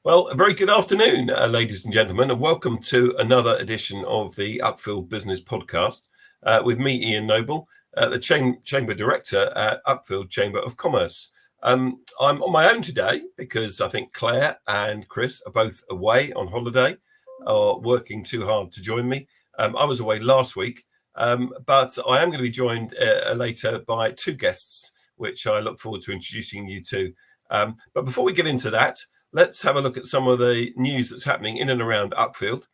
Well, a very good afternoon, ladies and gentlemen, and welcome to another edition of the Uckfield Business Podcast with me, Ian Noble, the Chamber Director at Uckfield Chamber of Commerce. I'm on my own today because I think Claire and Chris are both away on holiday or working too hard to join me. I was away last week, but I am going to be joined later by two guests, which I look forward to introducing you to. But before we get into that, let's have a look at some of the news that's happening in and around Uckfield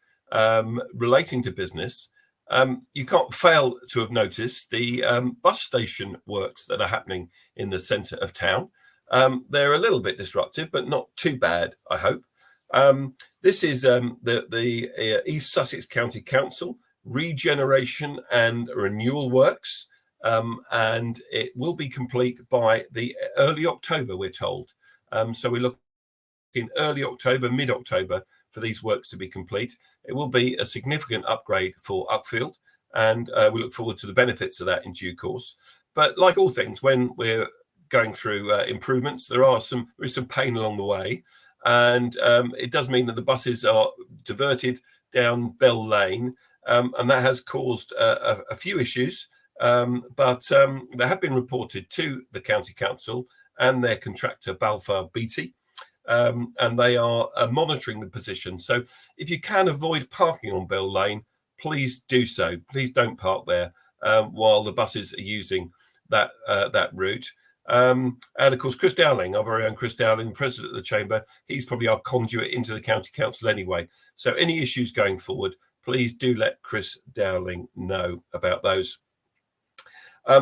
relating to business. You can't fail to have noticed the bus station works that are happening in the centre of town. They're a little bit disruptive, but not too bad, I hope. This is the East Sussex County Council regeneration and renewal works, and it will be complete by the early October, we're told. So we look in early October, mid-October, for these works to be complete. It will be a significant upgrade for Uckfield, and we look forward to the benefits of that in due course. But like all things, when we're going through improvements, there is some pain along the way, and it does mean that the buses are diverted down Bell Lane, and that has caused a few issues, but they have been reported to the County Council and their contractor Balfour Beatty. And they are monitoring the position. So if you can avoid parking on Bell Lane, please do so. Please don't park there while the buses are using that route. And of course, Chris Dowling, our very own Chris Dowling, President of the Chamber, he's probably our conduit into the County Council anyway. So any issues going forward, please do let Chris Dowling know about those.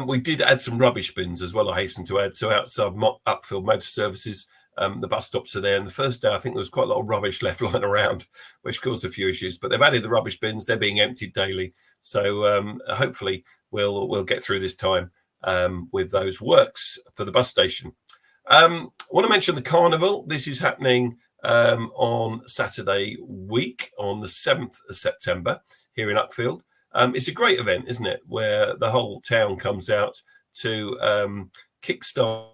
We did add some rubbish bins as well, I hasten to add. So outside Uckfield Motor Services, the bus stops are there. And the first day, I think there was quite a lot of rubbish left lying around, which caused a few issues. But they've added the rubbish bins. They're being emptied daily. So hopefully we'll get through this time with those works for the bus station. I want to mention the Carnival. This is happening on Saturday week on the 7th of September here in Uckfield. It's a great event, isn't it, where the whole town comes out to kickstart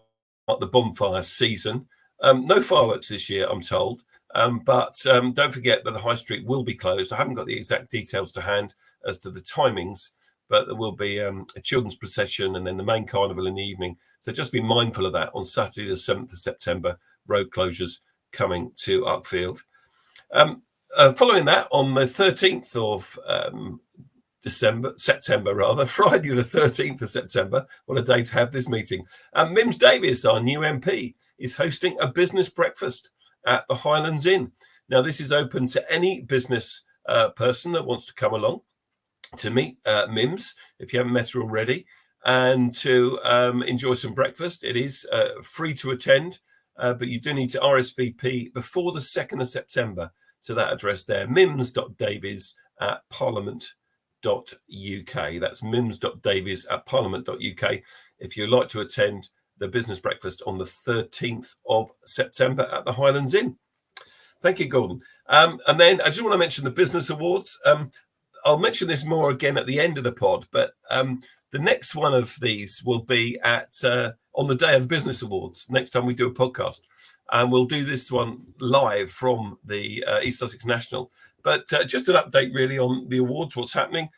the bonfire season. No fireworks this year, I'm told, but don't forget that the High Street will be closed. I haven't got the exact details to hand as to the timings, but there will be a children's procession and then the main carnival in the evening. So just be mindful of that on Saturday, the 7th of September, road closures coming to Uckfield. Following that, on the 13th of September, Friday the 13th of September, what a day to have this meeting. Mims Davies, our new MP, is hosting a business breakfast at the Highlands Inn. Now, this is open to any business person that wants to come along to meet Mims, if you haven't met her already, and to enjoy some breakfast. It is free to attend, but you do need to RSVP before the 2nd of September to that address there, mims.davies@parliament.uk. That's mims.davies@parliament.uk if you'd like to attend the business breakfast on the 13th of September at the Highlands Inn. Thank you, Gordon. And then I just want to mention the business awards. I'll mention this more again at the end of the pod, but the next one of these will be on the day of the business awards, next time we do a podcast. And we'll do this one live from the East Sussex National. But just an update really on the awards, what's happening.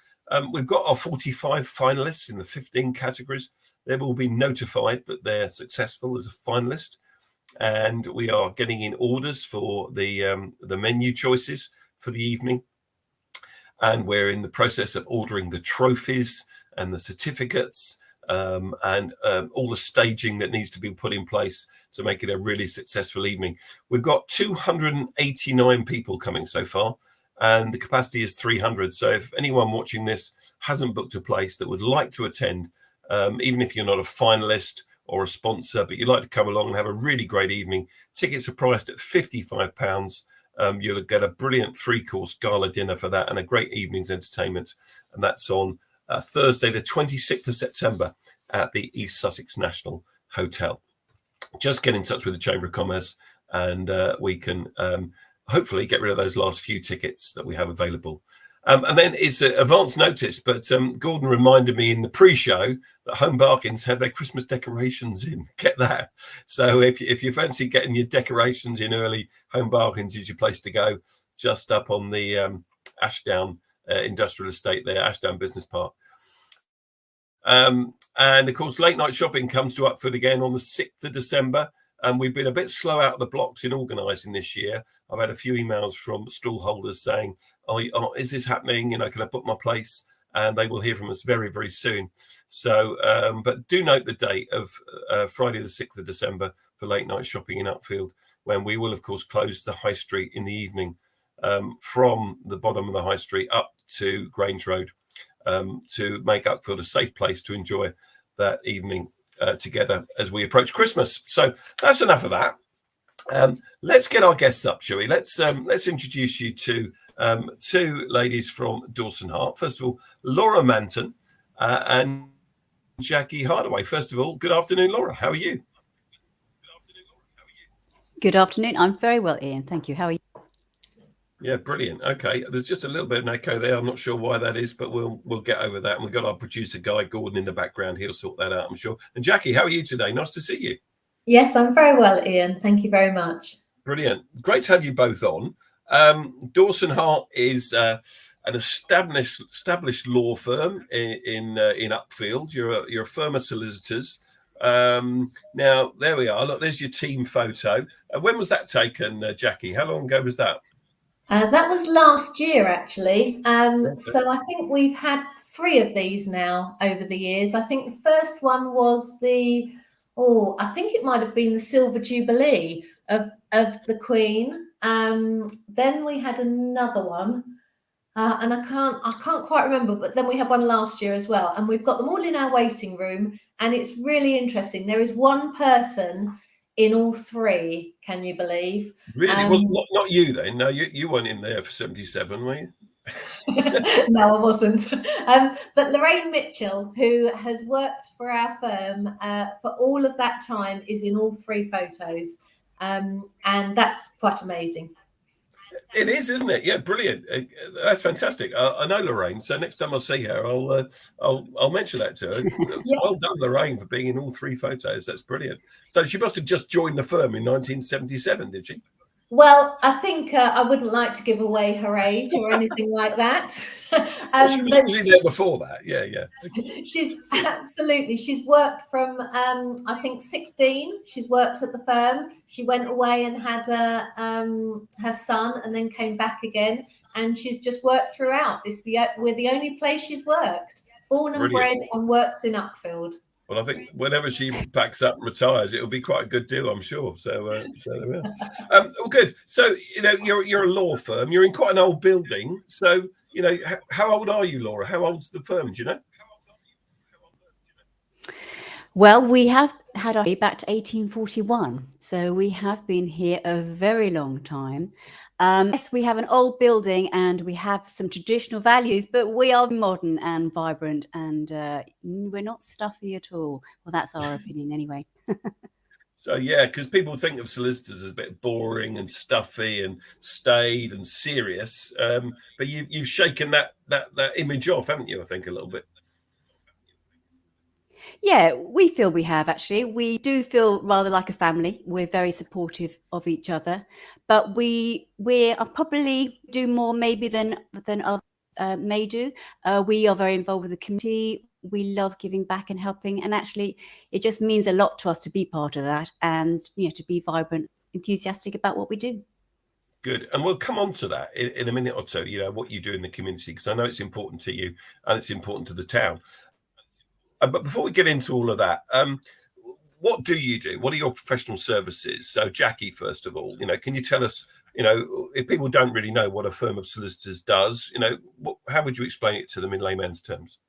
We've got our 45 finalists in the 15 categories. They've all been notified that they're successful as a finalist. And we are getting in orders for the menu choices for the evening. And we're in the process of ordering the trophies and the certificates and all the staging that needs to be put in place to make it a really successful evening. We've got 289 people coming so far, and the capacity is 300. So if anyone watching this hasn't booked a place that would like to attend, even if you're not a finalist or a sponsor, but you'd like to come along and have a really great evening, tickets are priced at £55. You'll get a brilliant 3-course gala dinner for that and a great evening's entertainment. And that's on Thursday, the 26th of September at the East Sussex National Hotel. Just get in touch with the Chamber of Commerce and we can hopefully get rid of those last few tickets that we have available. And then it's advance notice, but Gordon reminded me in the pre-show that Home Bargains have their Christmas decorations in. Get that. So if you fancy getting your decorations in early, Home Bargains is your place to go, just up on the Ashdown industrial estate there, Ashdown Business Park. And of course, late night shopping comes to Uckfield again on the 6th of December. And we've been a bit slow out of the blocks in organising this year. I've had a few emails from stall holders saying, oh, is this happening? Can I book my place? And they will hear from us very, very soon. So, but do note the date of Friday the 6th of December for late night shopping in Uckfield, when we will, of course, close the high street in the evening from the bottom of the high street up to Grange Road to make Uckfield a safe place to enjoy that evening together as we approach Christmas. So that's enough of that. Let's get our guests up, shall we? Let's introduce you to two ladies from Dawson Heart. First of all, Laura Manton and Jackie Hardaway. First of all, good afternoon, Laura. How are you? Good afternoon. I'm very well, Ian. Thank you. How are you? Yeah, brilliant. Okay, there's just a little bit of an echo there. I'm not sure why that is, but we'll get over that. And we've got our producer guy Gordon in the background. He'll sort that out, I'm sure. And Jackie, how are you today? Nice to see you. Yes, I'm very well, Ian. Thank you very much. Brilliant. Great to have you both on. Dawson Heart is an established law firm in Uckfield. You're a firm of solicitors. Now there we are. Look, there's your team photo. When was that taken, Jackie? How long ago was that? That was last year, actually. So I think we've had 3 of these now over the years. I think the first one was I think it might have been the Silver Jubilee of the Queen. Then we had another one, and I can't quite remember. But then we had one last year as well, and we've got them all in our waiting room. And it's really interesting. There is one person in all 3. Can you believe? Really? Well, not you then. No, you weren't in there for 77, were you? No, I wasn't. But Lorraine Mitchell, who has worked for our firm for all of that time, is in all 3 photos. And that's quite amazing. It is, isn't it? Yeah, brilliant. That's fantastic. I know Lorraine, so next time I see her, I'll mention that to her. Yeah. Well done, Lorraine, for being in all 3 photos. That's brilliant. So she must have just joined the firm in 1977, did she? Well, I think I wouldn't like to give away her age or anything like that. Well, she was usually there before that. Yeah. She's worked from, I think, 16. She's worked at the firm. She went away and had her son and then came back again. And she's just worked throughout. We're the only place she's worked. Born and bred and works in Uckfield. Well, I think whenever she packs up and retires, it'll be quite a good deal, I'm sure. So there we are. Well, good. So, you're a law firm. You're in quite an old building. So, how old are you, Laura? How old's the firm? Do you know? Well, we have had our back to 1841. So we have been here a very long time. Yes, we have an old building and we have some traditional values, but we are modern and vibrant and we're not stuffy at all. Well, that's our opinion anyway. So, yeah, because people think of solicitors as a bit boring and stuffy and staid and serious. But you've shaken that image off, haven't you, I think, a little bit? Yeah, we feel we have, actually. We do feel rather like a family. We're very supportive of each other, but we are probably do more maybe than others may do. We are very involved with the community. We love giving back and helping, and actually it just means a lot to us to be part of that and to be vibrant, enthusiastic about what we do. Good. And we'll come on to that in a minute or two, what you do in the community, because I know it's important to you and it's important to the town. But before we get into all of that, what do you do? What are your professional services? So, Jackie, first of all, can you tell us, if people don't really know what a firm of solicitors does, how would you explain it to them in layman's terms?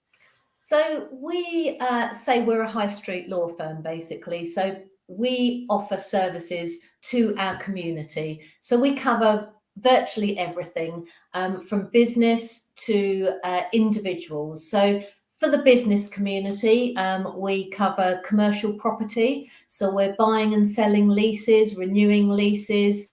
So we say we're a high street law firm, basically. So we offer services to our community. So we cover virtually everything from business to individuals. So for the business community, we cover commercial property. So we're buying and selling leases, renewing leases.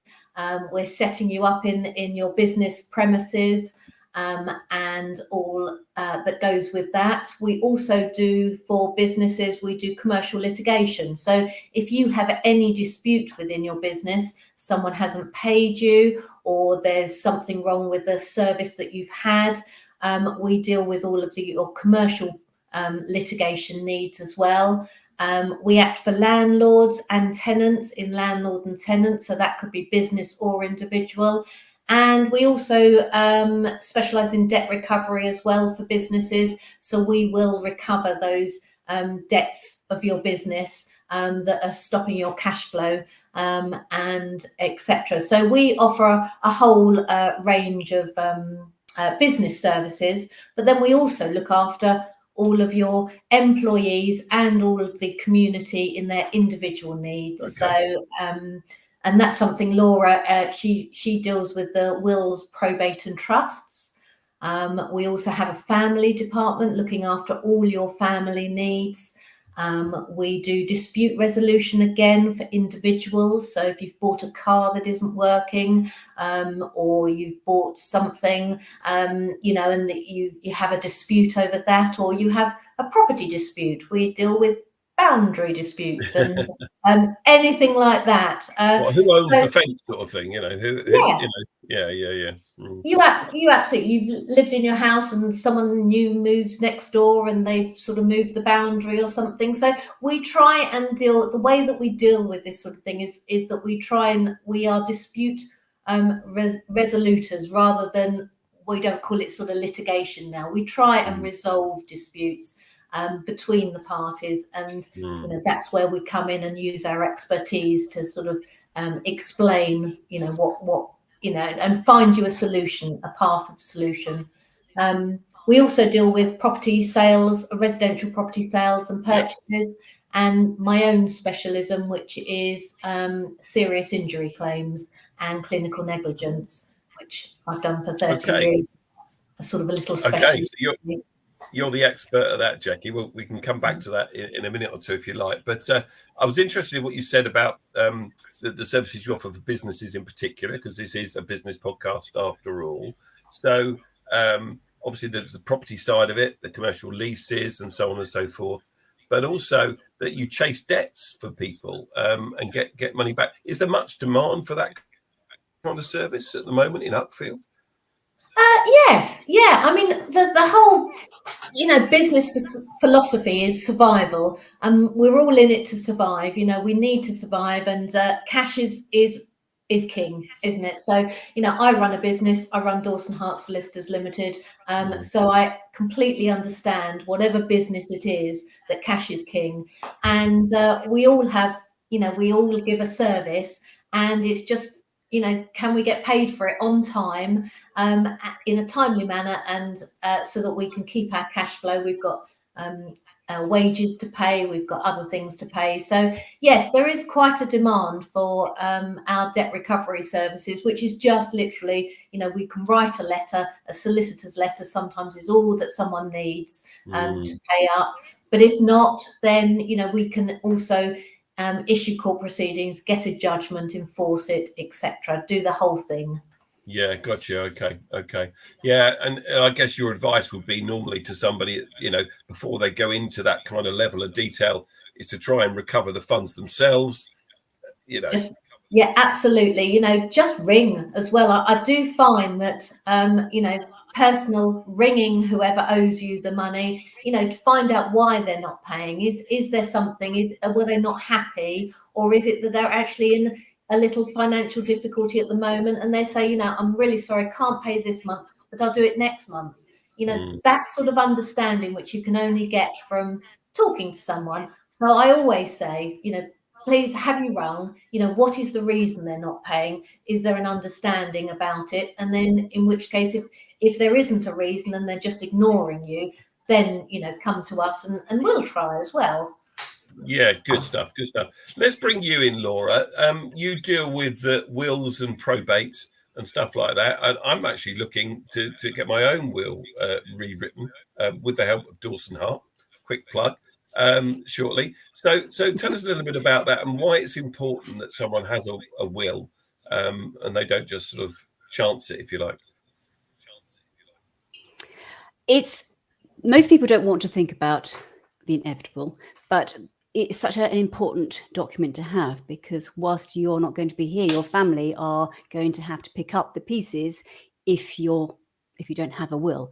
We're setting you up in your business premises. and all that goes with that. We also do, for businesses, we do commercial litigation. So if you have any dispute within your business, someone hasn't paid you, or there's something wrong with the service that you've had, we deal with all of your commercial litigation needs as well. We act for landlords and tenants in landlord and tenant, so that could be business or individual. And we also specialise in debt recovery as well for businesses. So we will recover those debts of your business that are stopping your cash flow, and etc. So we offer a whole range of business services, but then we also look after all of your employees and all of the community in their individual needs. Okay. So and that's something Laura, she deals with the wills, probate and trusts. We also have a family department looking after all your family needs. We do dispute resolution again for individuals. So if you've bought a car that isn't working, or you've bought something, you know, and that you have a dispute over that, or you have a property dispute, we deal with boundary disputes and anything like that. Who owns the fence, sort of thing, you know? Who Yes. you know, yeah. Mm. You absolutely, you've lived in your house and someone new moves next door and they've sort of moved the boundary or something. So we try and deal, the way that we deal with this sort of thing is that we are dispute resolutors, rather than, we don't call it sort of litigation now. We try and resolve disputes between the parties, and you know, that's where we come in and use our expertise to sort of explain, you know, what you know, and find you a solution, a path of solution. We also deal with property sales, residential property sales and purchases, and my own specialism, which is serious injury claims and clinical negligence, which I've done for 30 years. A sort of a little specialist. Okay, so you're the expert at that, Jackie. Well, we can come back to that in a minute or two if you like. But I was interested in what you said about the services you offer for businesses in particular, because this is a business podcast after all. So obviously there's the property side of it, the commercial leases and so on and so forth, but also that you chase debts for people and get money back. Is there much demand for that kind of service at the moment in Uckfield? Yes, yeah. I mean, the whole, you know, business philosophy is survival. We're all in it to survive. You know, we need to survive, and cash is king, isn't it? So, you know, I run a business. I run Dawson Heart Solicitors Limited. So I completely understand, whatever business it is, that cash is king. And we all have, you know, we all give a service, and it's just, you know, can we get paid for it on time, in a timely manner, and so that we can keep our cash flow. We've got wages to pay, we've got other things to pay. So yes, there is quite a demand for our debt recovery services, which is just literally, you know, we can write a letter, a solicitor's letter sometimes is all that someone needs to pay up. But if not, then, you know, we can also issue court proceedings, get a judgment, enforce it, etc. Do the whole thing. Yeah, gotcha. Okay. Yeah, and I guess your advice would be normally to somebody, you know, before they go into that kind of level of detail, is to try and recover the funds themselves, you know. Yeah, absolutely. You know, just ring as well. I do find that, you know, personal ringing whoever owes you the money, you know, to find out why they're not paying. Is there something? Were they not happy, or is it that they're actually in a little financial difficulty at the moment, and they say, you know, I'm really sorry, can't pay this month, but I'll do it next month. You know, that sort of understanding, which you can only get from talking to someone. So I always say, you know, please, have you rung? You know, what is the reason they're not paying? Is there an understanding about it? And then, in which case, if there isn't a reason and they're just ignoring you, then, you know, come to us and we'll try as well. Yeah, good stuff. Let's bring you in, Laura. You deal with wills and probate and stuff like that. And I'm actually looking to get my own will rewritten with the help of Dawson Heart. Quick plug. Shortly. So tell us a little bit about that and why it's important that someone has a will and they don't just sort of chance it, if you like. It's most people don't want to think about the inevitable, but it's such an important document to have, because whilst you're not going to be here, your family are going to have to pick up the pieces if you don't have a will.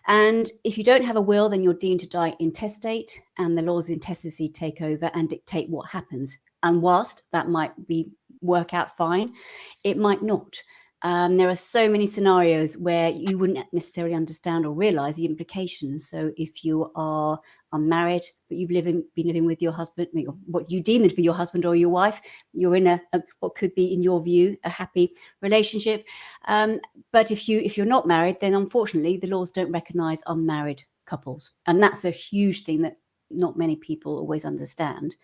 And if you don't have a will, then you're deemed to die intestate, and the laws of intestacy take over and dictate what happens. And whilst that might work out fine, it might not. There are so many scenarios where you wouldn't necessarily understand or realize the implications. So if you are unmarried, but you've been living with your husband, what you deem to be your husband or your wife, you're in what could be, in your view, a happy relationship. But if you're not married, then unfortunately the laws don't recognize unmarried couples, and that's a huge thing that not many people always understand.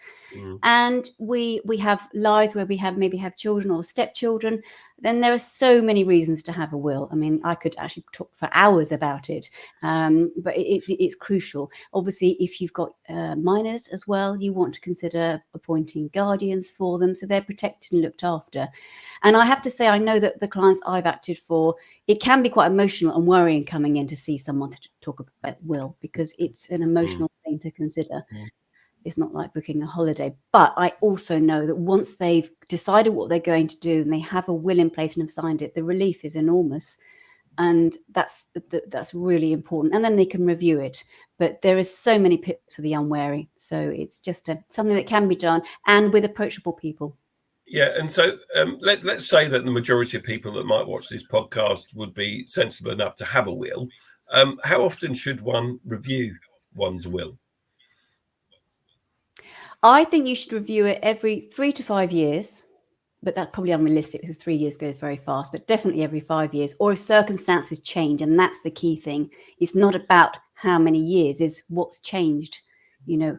And we have lives where we maybe have children or stepchildren. Then there are so many reasons to have a will. I mean, I could actually talk for hours about it, but it's crucial. Obviously, if you've got minors as well, you want to consider appointing guardians for them so they're protected and looked after. And I have to say, I know that the clients I've acted for, it can be quite emotional and worrying coming in to see someone to talk about will, because it's an emotional thing to consider. It's not like booking a holiday. But I also know that once they've decided what they're going to do and they have a will in place and have signed it, the relief is enormous. And that's really important. And then they can review it. But there is so many pips for the unwary. So it's just something that can be done, and with approachable people. Yeah, and so let's say that the majority of people that might watch this podcast would be sensible enough to have a will. How often should one review one's will? I think you should review it every 3 to 5 years, but that's probably unrealistic because 3 years goes very fast, but definitely every 5 years, or if circumstances change. And that's the key thing. It's not about how many years, it's what's changed.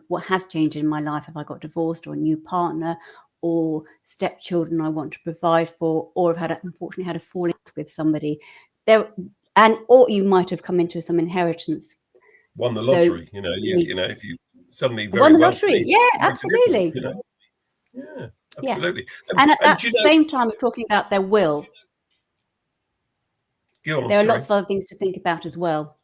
What has changed in my life? Have I got divorced, or a new partner, or stepchildren I want to provide for, or have unfortunately had a falling out with somebody there, or you might have come into some inheritance. Won the lottery, if you suddenly very won the wealthy, lottery. Yeah, absolutely. Yeah, absolutely. Yeah. And at the same time of talking about their will, there are lots of other things to think about as well.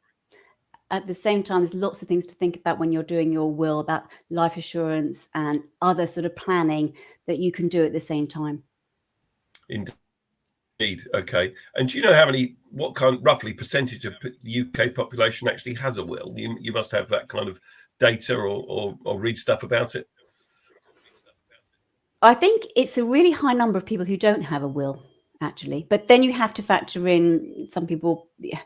At the same time, there's lots of things to think about when you're doing your will, about life assurance and other sort of planning that you can do at the same time. Indeed. Okay. And do you know what kind, roughly, percentage of the UK population actually has a will? You must have that kind of data or read stuff about it. I think it's a really high number of people who don't have a will, actually. But then you have to factor in some people. Yeah.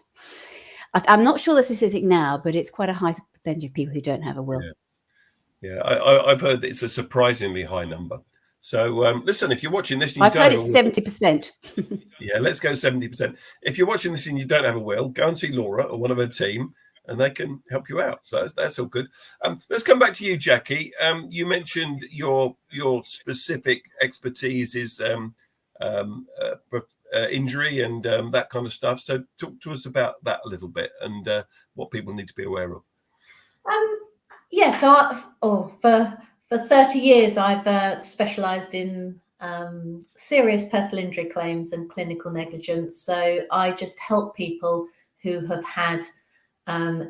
I'm not sure the statistic now, but it's quite a high percentage of people who don't have a will. Yeah. I've heard that it's a surprisingly high number. So listen, if you're watching this, and you I've heard it's 70%. Yeah, let's go 70%. If you're watching this and you don't have a will, go and see Laura or one of her team, and they can help you out. So that's all good. Let's come back to you, Jackie. You mentioned your specific expertise is injury and that kind of stuff. So talk to us about that a little bit, and what people need to be aware of. For 30 years, I've specialised in serious personal injury claims and clinical negligence. So I just help people who have had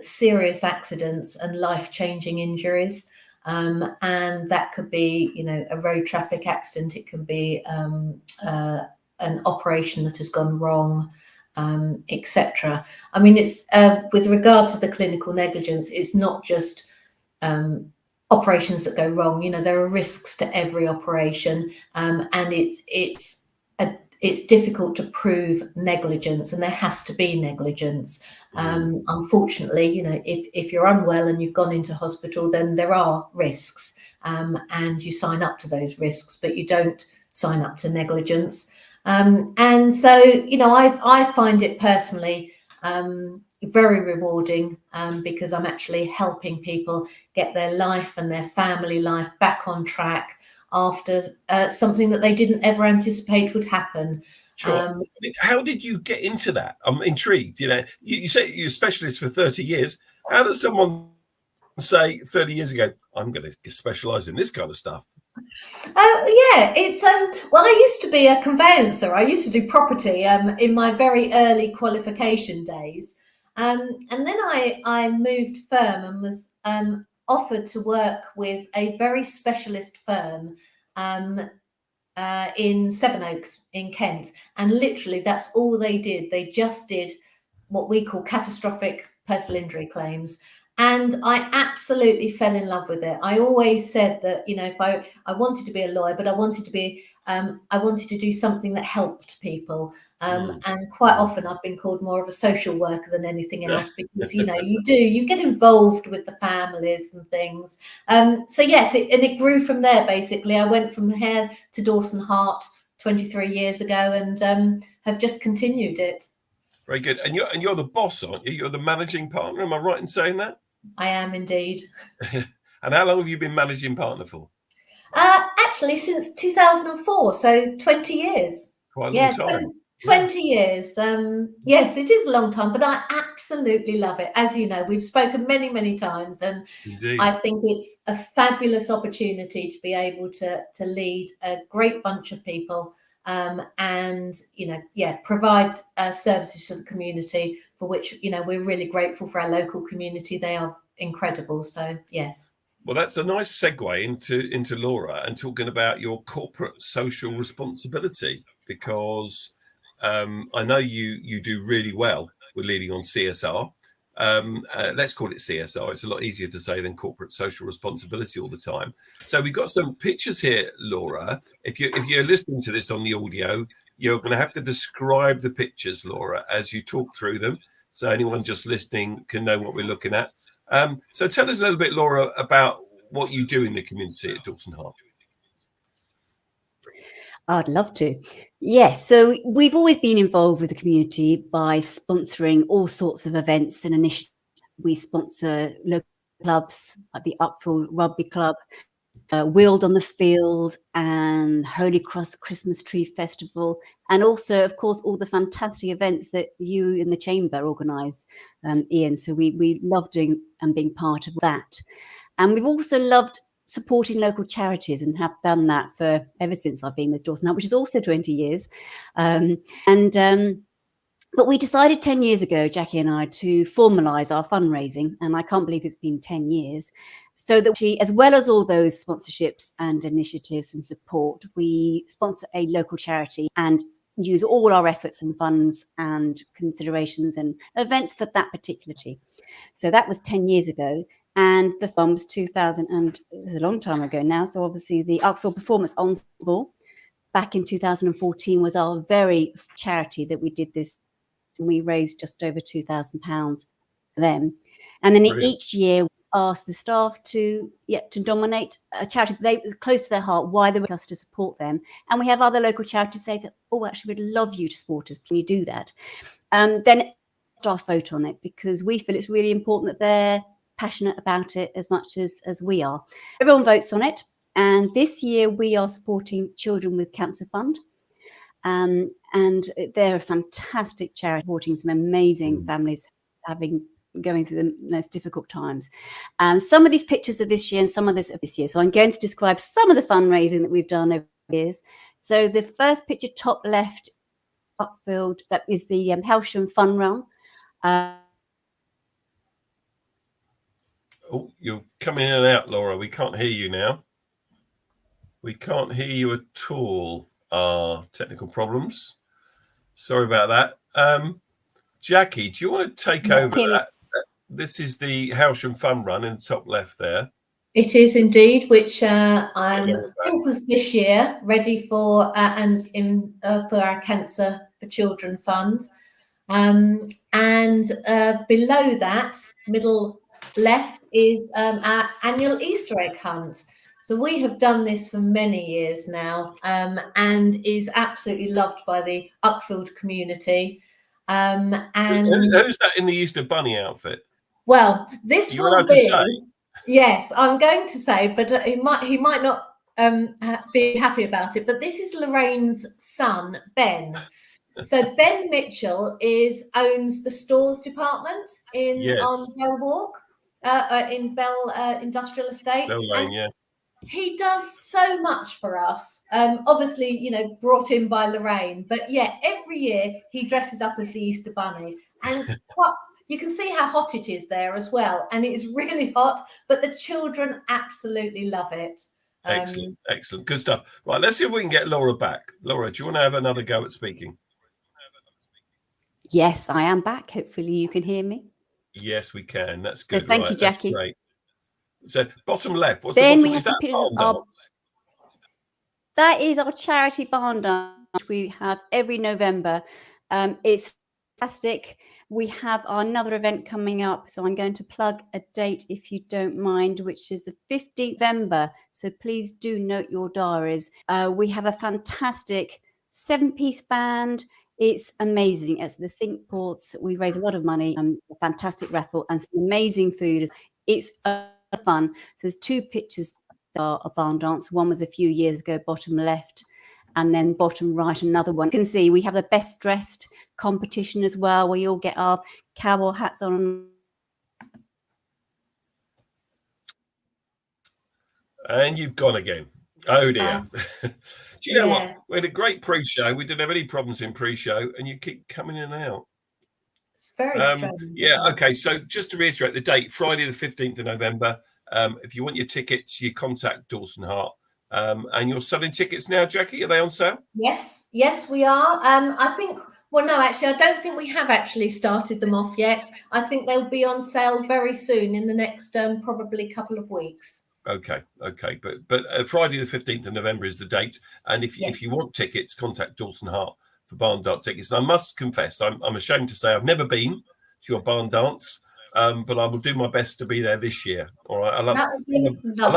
serious accidents and life-changing injuries. And that could be, a road traffic accident. It can be an operation that has gone wrong, etc. I mean, it's with regard to the clinical negligence, it's not just operations that go wrong. There are risks to every operation, and it's difficult to prove negligence, and there has to be negligence. Unfortunately, if you're unwell and you've gone into hospital, then there are risks, and you sign up to those risks, but you don't sign up to negligence. And so, I find it personally very rewarding, because I'm actually helping people get their life and their family life back on track after something that they didn't ever anticipate would happen. Sure. How did you get into that? I'm intrigued. You say you're a specialist for 30 years. How does someone say 30 years ago, I'm going to specialise in this kind of stuff? It's I used to be a conveyancer. I used to do property in my very early qualification days. And then I moved firm and was offered to work with a very specialist firm in Sevenoaks in Kent. And literally that's all they did. They just did what we call catastrophic personal injury claims. And I absolutely fell in love with it. I always said that, you know, if I wanted to be a lawyer, but I wanted to do something that helped people. And quite often I've been called more of a social worker than anything else, because, you know, you get involved with the families and things. So yes, it grew from there. Basically, I went from here to Dawson Heart 23 years ago, and have just continued it. Very good. And you're the boss, aren't you? You're the managing partner. Am I right in saying that? I am indeed. And how long have you been managing partner for? Actually, since 2004, so 20 years. Quite a long time. 20 years. Yes, it is a long time, but I absolutely love it. As you know, we've spoken many, many times, and Indeed. I think it's a fabulous opportunity to be able to lead a great bunch of people, and, you know, provide services to the community, for which, you know, we're really grateful for our local community. They are incredible. So yes. Well, that's a nice segue into Laura and talking about your corporate social responsibility, because I know you do really well with leading on CSR. Let's call it CSR. It's a lot easier to say than corporate social responsibility all the time. So we've got some pictures here, Laura. If you're listening to this on the audio, you're going to have to describe the pictures, Laura, as you talk through them, so anyone just listening can know what we're looking at. So tell us a little bit, Laura, about what you do in the community at Dawson Heart. I'd love to. Yes, so we've always been involved with the community by sponsoring all sorts of events and initiatives. We sponsor local clubs like the Uckfield Rugby Club, Wield on the Field, and Holy Cross Christmas Tree Festival, and also, of course, all the fantastic events that you in the Chamber organised, Ian. So we love doing and being part of that. And we've also loved supporting local charities, and have done that for ever since I've been with Dawson Heart, which is also 20 years. But we decided 10 years ago, Jackie and I, to formalise our fundraising, and I can't believe it's been 10 years, so that we, as well as all those sponsorships and initiatives and support, we sponsor a local charity and use all our efforts and funds and considerations and events for that particular charity. So that was 10 years ago. And the fund was 2000, and it was a long time ago now. So obviously the Uckfield Performance Ensemble back in 2014 was our very charity that we did this. And we raised just over £2,000 for them. And then each year we asked the staff to nominate a charity that they close to their heart, why they would like us to support them. And we have other local charities say, oh, actually, we'd love you to support us. Can you do that? Then staff vote on it, because we feel it's really important that they're passionate about it as much as we are. Everyone votes on it, and this year we are supporting Children with Cancer Fund, and they're a fantastic charity supporting some amazing families going through the most difficult times. Some of these pictures are this year and some of this are this year, so I'm going to describe some of the fundraising that we've done over the years. So the first picture, top left, Uckfield, that is the Halsham Fun Run. Oh, you're coming in and out, Laura. We can't hear you now. We can't hear you at all. Technical problems. Sorry about that. Jackie, do you want to take over that? This is the Halsham Fun Run in the top left there. It is indeed, which I think was this year, ready for for our Cancer for Children Fund. And below that, middle left, is our annual Easter egg hunt. So we have done this for many years now, and is absolutely loved by the Uckfield community. And who's that in the Easter Bunny outfit? Well, this You're will allowed be. to say? Yes, I'm going to say, but he might not be happy about it. But this is Lorraine's son, Ben. So Ben Mitchell owns the stores department on Bell Walk, in Bell Industrial Estate. Bell Lane, yeah. He does so much for us. Obviously, you know, brought in by Lorraine, but yeah, every year he dresses up as the Easter Bunny, and you can see how hot it is there as well. And it's really hot, but the children absolutely love it. Excellent. Good stuff. Right, let's see if we can get Laura back. Laura, do you want to have another go at speaking? Yes, I am back. Hopefully you can hear me. Yes, we can. That's good. So thank you, Jackie. That's great. So bottom left, what's Then the we bottom? have Is some that pictures of barn our. dance? That is our charity barn dance, which we have every November. It's fantastic. We have another event coming up, so I'm going to plug a date if you don't mind, which is the 15th November. So please do note your diaries. We have a fantastic 7-piece band. It's amazing. It's the Cinque Ports. We raise a lot of money. A fantastic raffle and some amazing food. It's fun. So there's 2 pictures are a barn dance. One was a few years ago, bottom left, and then bottom right, another one. You can see we have the best dressed competition as well, where you all get our cowboy hats on. And you've gone again. Oh dear. Do you know what? We had a great pre-show. We didn't have any problems in pre-show, and you keep coming in and out. It's very strange. Yeah, okay. So just to reiterate the date, Friday the 15th of November. If you want your tickets, you contact Dawson Heart. And you're selling tickets now, Jackie? Are they on sale? Yes, we are. I think, well, no, actually, I don't think we have actually started them off yet. I think they'll be on sale very soon in the next probably couple of weeks. Okay. But Friday the 15th of November is the date. And if you want tickets, contact Dawson Heart for barn dance tickets. And I must confess, I'm ashamed to say I've never been to your barn dance. But I will do my best to be there this year. All right. I love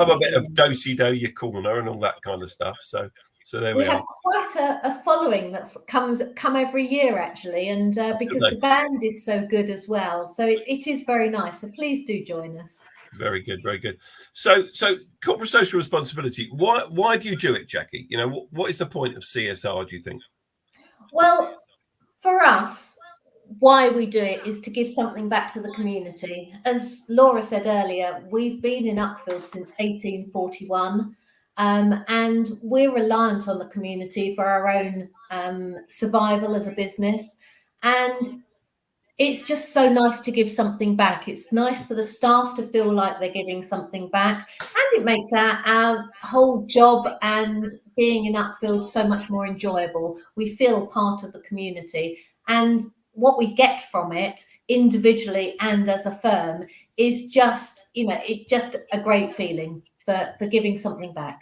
a bit of do-si-do your corner and all that kind of stuff. So there we are. We have quite a following that come every year actually, and because the band is so good as well. So it is very nice. So please do join us. Very good. So corporate social responsibility. Why do you do it, Jackie? You know, what is the point of CSR? Do you think? Well, for us, why we do it is to give something back to the community. As Laura said earlier, we've been in Uckfield since 1841, and we're reliant on the community for our own survival as a business. And it's just so nice to give something back. It's nice for the staff to feel like they're giving something back, and it makes our whole job and being in Uckfield so much more enjoyable. We feel part of the community, and what we get from it individually and as a firm is just, it's just a great feeling for giving something back.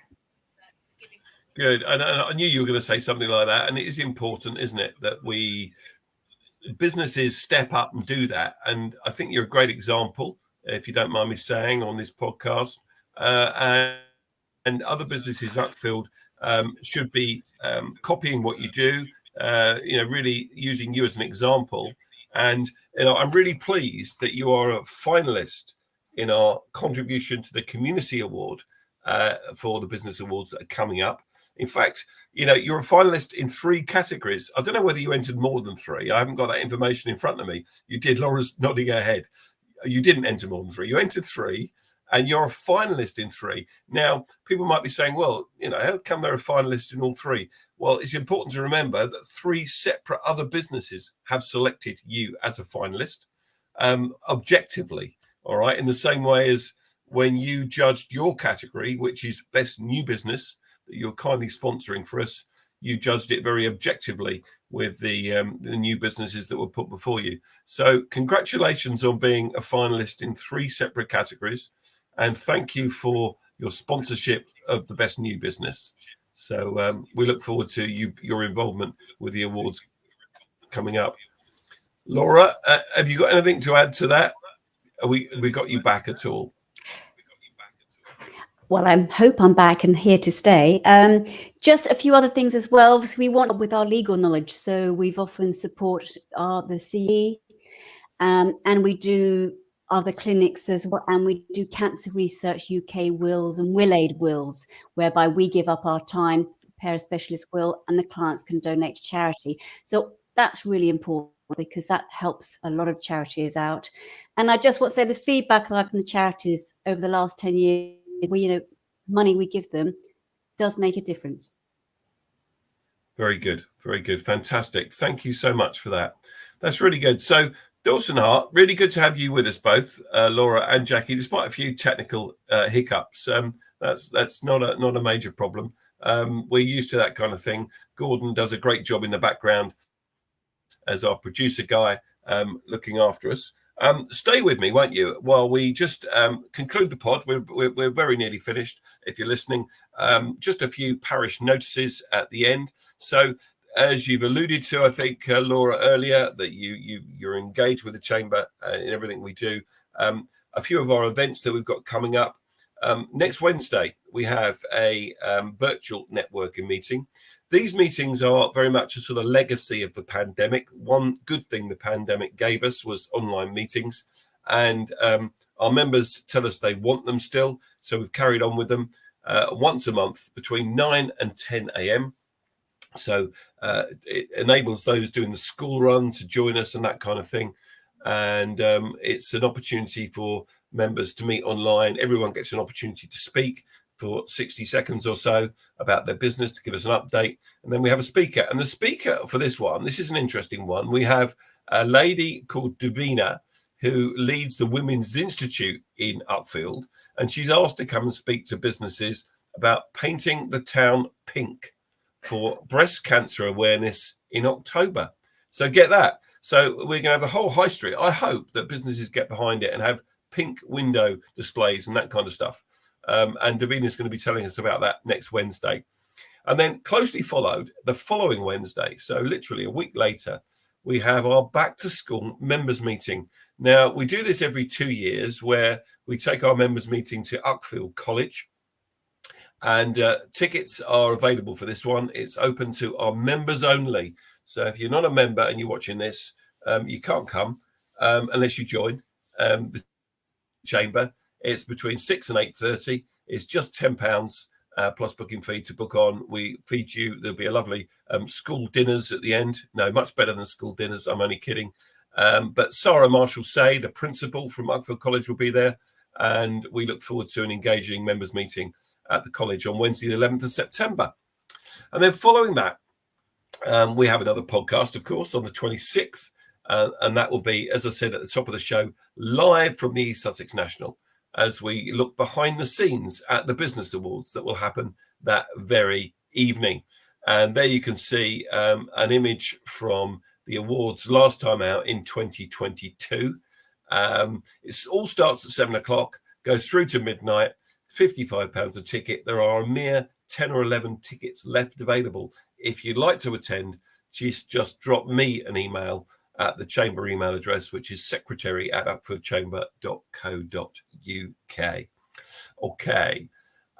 Good. And I knew you were going to say something like that. And it is important, isn't it, that businesses step up and do that. And I think you're a great example, if you don't mind me saying, on this podcast. And other businesses, Uckfield, should be copying what you do. Really using you as an example. And I'm really pleased that you are a finalist in our contribution to the community award for the business awards that are coming up. In fact, you're a finalist in 3 categories. I don't know whether you entered more than 3. I haven't got that information in front of me. You did. Laura's nodding her head. You didn't enter more than 3. You entered 3. And you're a finalist in 3. Now, people might be saying, well, how come they're a finalist in all 3? Well, it's important to remember that 3 separate other businesses have selected you as a finalist objectively, all right? In the same way as when you judged your category, which is Best New Business, that you're kindly sponsoring for us, you judged it very objectively with the new businesses that were put before you. So congratulations on being a finalist in 3 separate categories. And thank you for your sponsorship of the Best New Business. So we look forward to your involvement with the awards coming up. Laura, have you got anything to add to that? Have we got you back at all? Well, I hope I'm back and here to stay. Just a few other things as well. Obviously, we want with our legal knowledge. So we've often support the CE, and we do other clinics as well, and we do Cancer Research UK wills and will aid wills, whereby we give up our time, prepare a specialist will, and the clients can donate to charity. So that's really important because that helps a lot of charities out. And I just want to say the feedback I've from the charities over the last 10 years, money we give them does make a difference. Very good. Fantastic. Thank you so much for that. That's really good. So Dawson Heart, really good to have you with us both, Laura and Jackie, despite a few technical hiccups. That's not a major problem. We're used to that kind of thing. Gordon does a great job in the background as our producer guy, looking after us. Stay with me, won't you, while we just conclude the pod. We're very nearly finished. If you're listening, just a few parish notices at the end. So, as you've alluded to, I think, Laura, earlier, that you're engaged with the Chamber in everything we do. A few of our events that we've got coming up. Next Wednesday, we have a virtual networking meeting. These meetings are very much a sort of legacy of the pandemic. One good thing the pandemic gave us was online meetings, and our members tell us they want them still. So we've carried on with them once a month between 9 and 10 a.m. So it enables those doing the school run to join us and that kind of thing. And it's an opportunity for members to meet online. Everyone gets an opportunity to speak for 60 seconds or so about their business, to give us an update. And then we have a speaker. And the speaker for this one, this is an interesting one. We have a lady called Davina, who leads the Women's Institute in Uckfield. And she's asked to come and speak to businesses about painting the town pink for breast cancer awareness in October. So get that. So we're going to have the whole high street. I hope that businesses get behind it and have pink window displays and that kind of stuff. And Davina's going to be telling us about that next Wednesday. And then closely followed the following Wednesday, so literally a week later, we have our back to school members meeting. Now, we do this every 2 years, where we take our members meeting to Uckfield College. And tickets are available for this one. It's open to our members only. So if you're not a member and you're watching this, you can't come unless you join the Chamber. It's between 6 and 8:30. It's just £10 plus booking fee to book on. We feed you. There'll be a lovely school dinners at the end. No, much better than school dinners. I'm only kidding. But Sarah Marshall-Say, the principal from Uckfield College, will be there. And we look forward to an engaging members meeting at the college on Wednesday, the 11th of September. And then following that, we have another podcast, of course, on the 26th. And that will be, as I said at the top of the show, live from the East Sussex National, as we look behind the scenes at the Business Awards that will happen that very evening. And there you can see an image from the awards last time out in 2022. It all starts at 7 o'clock, goes through to midnight. £55 a ticket. There are a mere 10 or 11 tickets left available. If you'd like to attend, just drop me an email at the Chamber email address, which is secretary@uckfieldchamber.co.uk. Okay.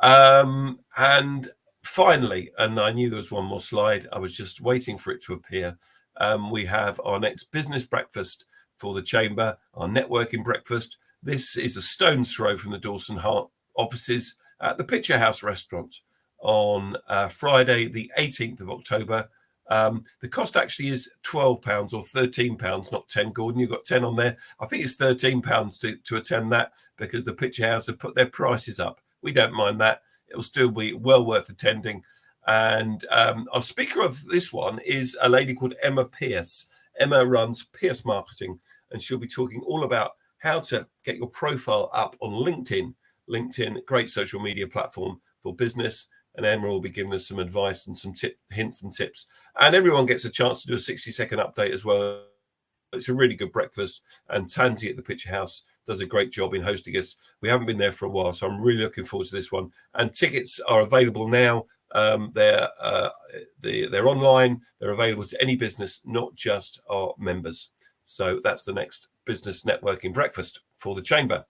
And finally, and I knew there was one more slide, I was just waiting for it to appear. We have our next business breakfast for the Chamber, our networking breakfast. This is a stone's throw from the Dawson Heart offices at the Picture House restaurant on Friday, the 18th of October. The cost actually is £12 or £13, not 10. Gordon, you've got 10 on there. I think it's £13 to attend that, because the Picture House have put their prices up. We don't mind that. It'll still be well worth attending. And our speaker of this one is a lady called Emma Pierce. Emma runs Pierce Marketing, and she'll be talking all about how to get your profile up on LinkedIn. LinkedIn, great social media platform for business. And Emma will be giving us some advice and some hints and tips. And everyone gets a chance to do a 60-second update as well. It's a really good breakfast. And Tansy at the Picture House does a great job in hosting us. We haven't been there for a while, so I'm really looking forward to this one. And tickets are available now. They're online. They're available to any business, not just our members. So that's the next business networking breakfast for the Chamber.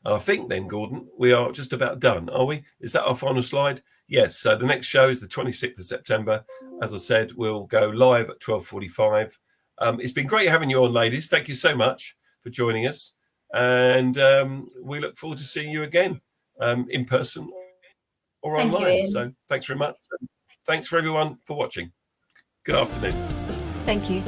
And I think then, Gordon, we are just about done, are we? Is that our final slide? Yes. So the next show is the 26th of September. As I said, we'll go live at 12:45. It's been great having you on, ladies. Thank you so much for joining us. And we look forward to seeing you again in person or online. So thanks very much. Thanks for everyone for watching. Good afternoon. Thank you.